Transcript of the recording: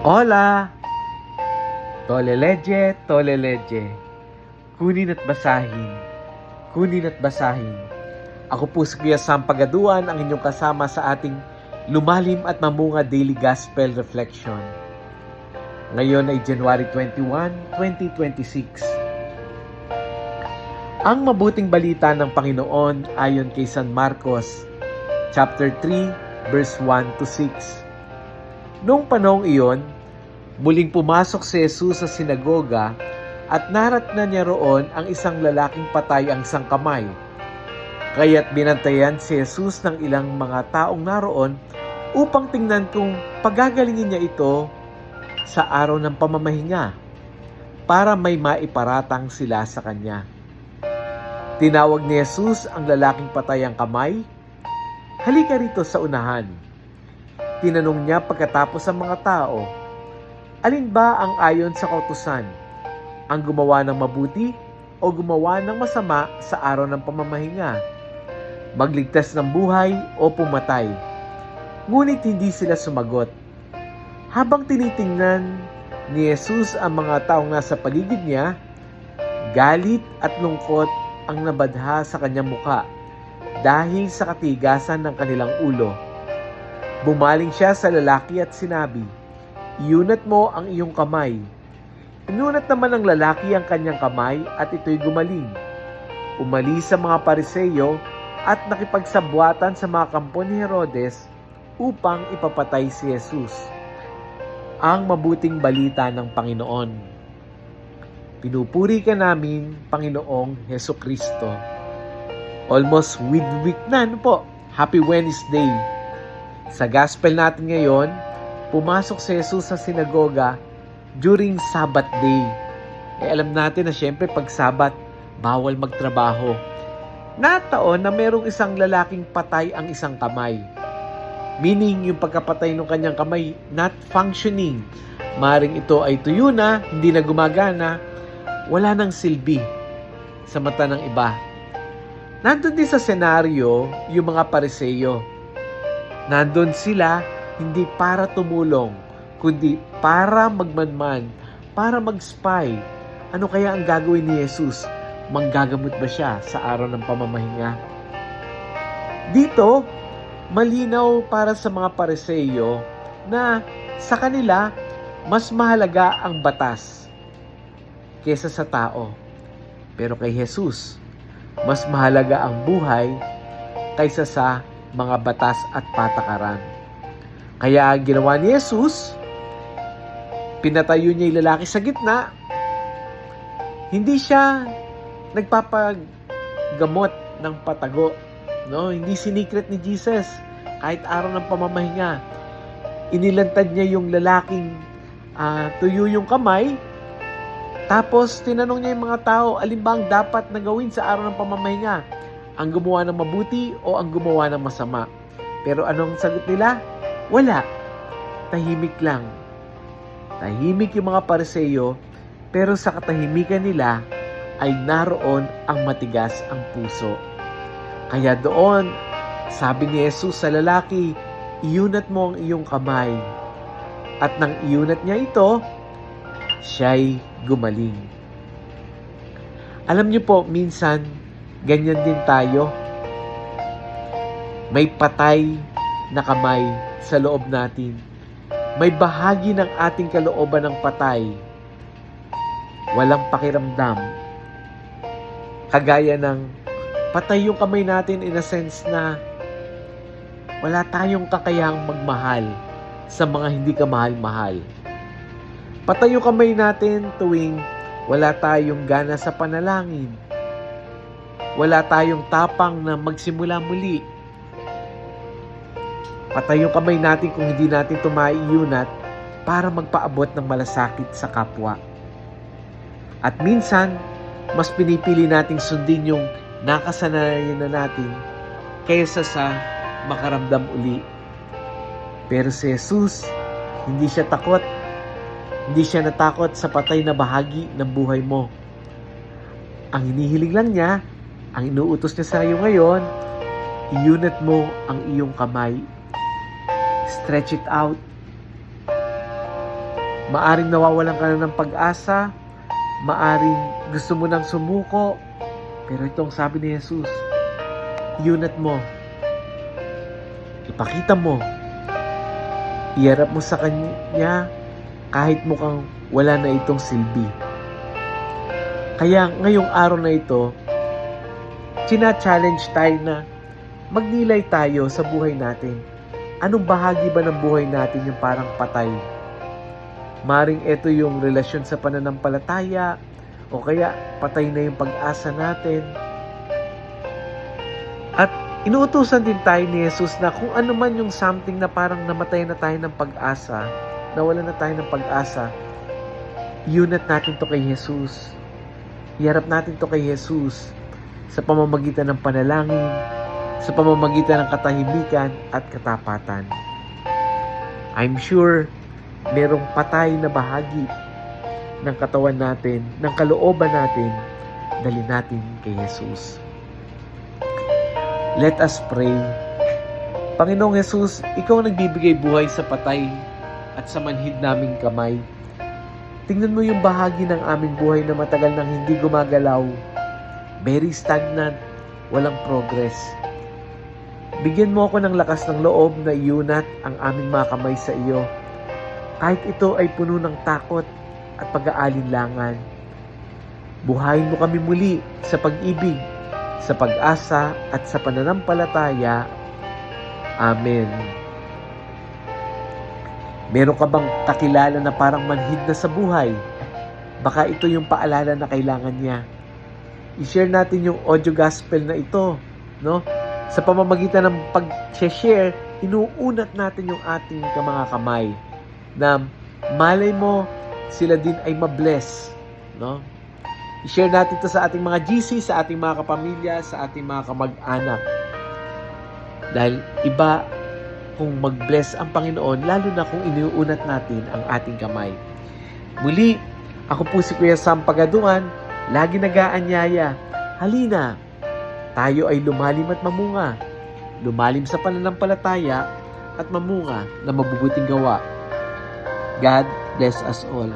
Hola! Toleleje, toleleje. Kunin at basahin. Kunin at basahin. Ako po si Kuya Sam Pagaduan, ang inyong kasama sa ating lumalim at mamunga Daily Gospel Reflection. Ngayon ay January 21, 2026. Ang mabuting balita ng Panginoon ayon kay San Marcos, chapter 3, verse 1 to 6. Noong panahong iyon, muling pumasok si Jesus sa sinagoga at naratnan niya roon ang isang lalaking patay ang isang kamay. Kaya't binantayan si Jesus ng ilang mga taong naroon upang tingnan kung pagagalingin niya ito sa araw ng pamamahinga para may maiparatang sila sa kanya. Tinawag ni Jesus ang lalaking patay ang kamay. Halika rito sa unahan. Tinanong niya pagkatapos ang mga tao, alin ba ang ayon sa kautusan? Ang gumawa ng mabuti o gumawa ng masama sa araw ng pamamahinga? Magligtas ng buhay o pumatay? Ngunit hindi sila sumagot. Habang tinitingnan ni Jesus ang mga taong nasa paligid niya, galit at lungkot ang nabadha sa kanyang muka dahil sa katigasan ng kanilang ulo. Bumaling siya sa lalaki at sinabi, "Iunat mo ang iyong kamay." Inunat naman ng lalaki ang kanyang kamay at ito'y gumaling. Umalis sa mga Pariseyo at nakipagsabwatan sa mga kampo ni Herodes upang ipapatay si Jesus. Ang mabuting balita ng Panginoon. Pinupuri ka namin, Panginoong Hesukristo. Almost midweek na, po? Happy Wednesday! Sa gospel natin ngayon, pumasok si Jesus sa sinagoga during Sabbath day. Alam natin na syempre pag Sabbath, bawal magtrabaho. Nataon na merong isang lalaking patay ang isang kamay. Meaning yung pagkapatay ng kanyang kamay, not functioning. Maring ito ay tuyo na, hindi na gumagana, wala nang silbi sa mata ng iba. Nandun din sa senaryo yung mga Pariseyo. Nandun sila hindi para tumulong, kundi para magmanman, para mag-spy. Ano kaya ang gagawin ni Jesus? Manggagamot ba siya sa araw ng pamamahinga? Dito, malinaw para sa mga Pariseyo na sa kanila, mas mahalaga ang batas kesa sa tao. Pero kay Jesus, mas mahalaga ang buhay kaysa sa mga batas at patakaran. Kaya ginawa ni Jesus, pinatayo niya yung lalaki sa gitna. Hindi siya nagpapagamot ng patago. No? Hindi sinikret ni Jesus kahit araw ng pamamahinga. Inilantad niya yung lalaking tuyo yung kamay. Tapos tinanong niya yung mga tao, alin ba ang dapat na gawin sa araw ng pamamahinga? Ang gumawa ng mabuti o ang gumawa ng masama? Pero anong sagot nila? Wala. Tahimik lang. Tahimik yung mga Pariseyo, pero sa katahimikan nila ay naroon ang matigas ang puso. Kaya doon, sabi ni Jesus sa lalaki, iunat mo ang iyong kamay. At nang iunat niya ito, siya'y gumaling. Alam niyo po, minsan, ganyan din tayo. May patay na kamay sa loob natin. May bahagi ng ating kalooban ng patay. Walang pakiramdam. Kagaya ng patay yung kamay natin in a sense na wala tayong kakayahang magmahal sa mga hindi kamahal-mahal. Patay yung kamay natin tuwing wala tayong gana sa panalangin. Wala tayong tapang na magsimula muli. Patay yung kamay natin kung hindi natin ito maiunat para magpaabot ng malasakit sa kapwa. At minsan, mas pinipili nating sundin yung nakasanayan na natin kaysa sa makaramdam uli. Pero si Jesus, hindi siya takot. Hindi siya natakot sa patay na bahagi ng buhay mo. Ang hinihiling lang niya, ang inuutos niya sa iyo ngayon, iunat mo ang iyong kamay. Stretch it out. Maaring nawawalan ka na ng pag-asa, maaring gusto mo nang sumuko, pero itong sabi ni Jesus, iunat mo, ipakita mo, iharap mo sa Kanya kahit mukhang wala na itong silbi. Kaya ngayong araw na ito, challenge tayo na magnilay tayo sa buhay natin. Anong bahagi ba ng buhay natin yung parang patay? Maring ito yung relasyon sa pananampalataya, o kaya patay na yung pag-asa natin. At inuutusan din tayo ni Jesus na kung ano man yung something na parang namatay na tayo ng pag-asa, nawala na tayo ng pag-asa, iunat natin to kay Jesus. Iharap natin to kay Jesus sa pamamagitan ng panalangin, sa pamamagitan ng katahimikan at katapatan. I'm sure merong patay na bahagi ng katawan natin, ng kalooban natin, dalhin natin kay Jesus. Let us pray. Panginoong Jesus, Ikaw ang nagbibigay buhay sa patay at sa manhid naming kamay. Tingnan mo yung bahagi ng aming buhay na matagal nang hindi gumagalaw, very stagnant, walang progress. Bigyan mo ako ng lakas ng loob na iunat ang aming mga kamay sa iyo. Kahit ito ay puno ng takot at pag-aalinlangan. Buhayin mo kami muli sa pag-ibig, sa pag-asa at sa pananampalataya. Amen. Meron ka bang kakilala na parang manhid na sa buhay? Baka ito yung paalala na kailangan niya. I-share natin yung audio gospel na ito, no? Sa pamamagitan ng pag-share, inuunat natin yung ating mga kamay na malay mo sila din ay mabless, no? I-share natin ito sa ating mga GC, sa ating mga kapamilya, sa ating mga kamag-anak. Dahil iba kung mag-bless ang Panginoon, lalo na kung iniuunat natin ang ating kamay. Muli, ako po si Kuya Sam Pagaduan, lagi nag-aanyaya. Halina, tayo ay lumalim at mamunga. Lumalim sa pananampalataya at mamunga na mabubuting gawa. God bless us all.